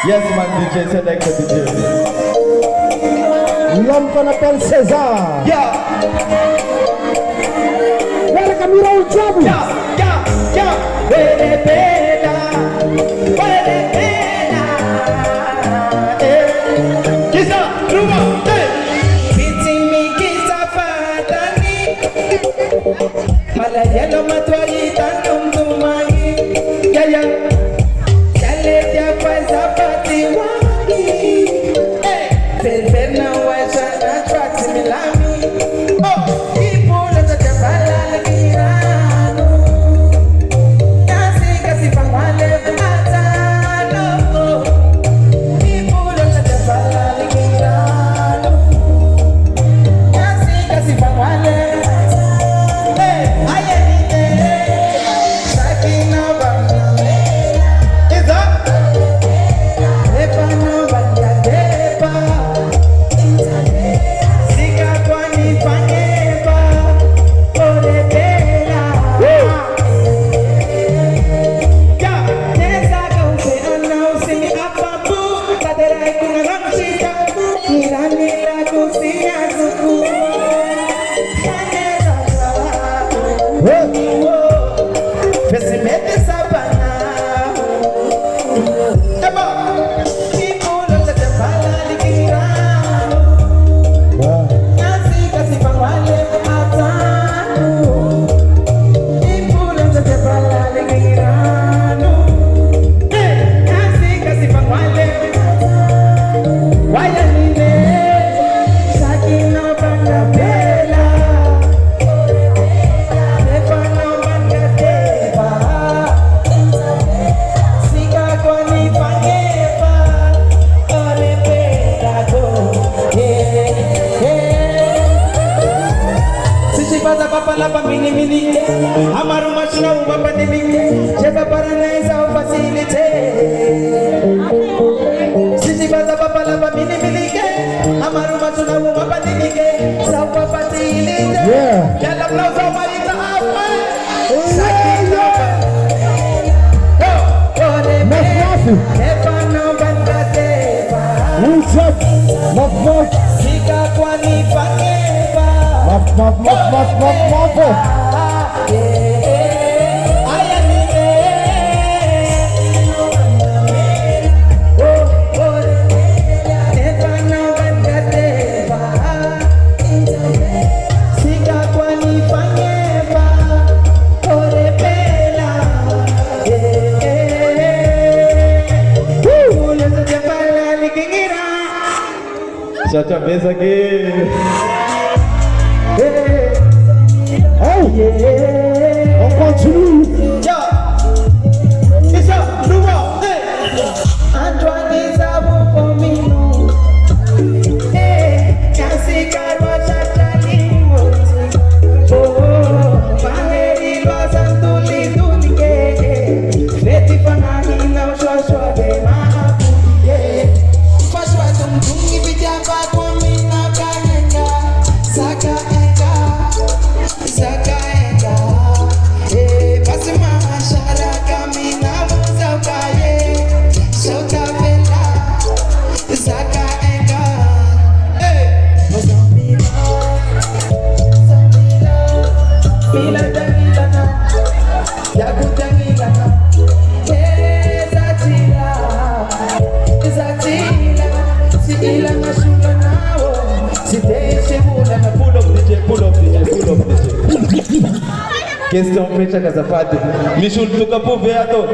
Yes, man, DJ, select the DJ. L'homme qu'on appelle César. Yeah. Voilà Camila au job. Yeah, yeah, yeah. Kisa, rumah, Malayalo matwai tanum tumai. Ya ya. Chale dia paisa pati wagi. Verna waisa na tracks milami. Oh, ipulo sa jabala lagirano. Kasi pangwale matano. Ipulo sa jabala lagirano. Kasi pangwale. Yeah. uchafu. Efano bangateba. Uchafu. Maf maf. Sika kwa nifangeba. Maf maf maf maf maf maf. Aya nime. Efano bangateba. Sika kwa nifangeba. Orepela. Ulo sa jabala likingira. Shut up, miss again. Hey, on continue. Yo, it's up, Lumo. Hey, Antoine is a book for me. Hey, kasi karwa chatali moti. Oh, Valerie was antuli tulike. Feti fanani na ushwashwa de maapulike. Fashwa tumtungi bijamba kwa mina kanyenga. Saka enga. Zakaenga, basi mahashara kamina muzaukaye, shota vela, Zakaenga, Mozambila, Mila tangilana, Yaku tangilana, Zatila, si ila ngashula nawo, si deshe bula na Pull up DJ, pull up DJ, pull up DJ. Questão fecha com essa parte. Me chuta, tu capô, veado.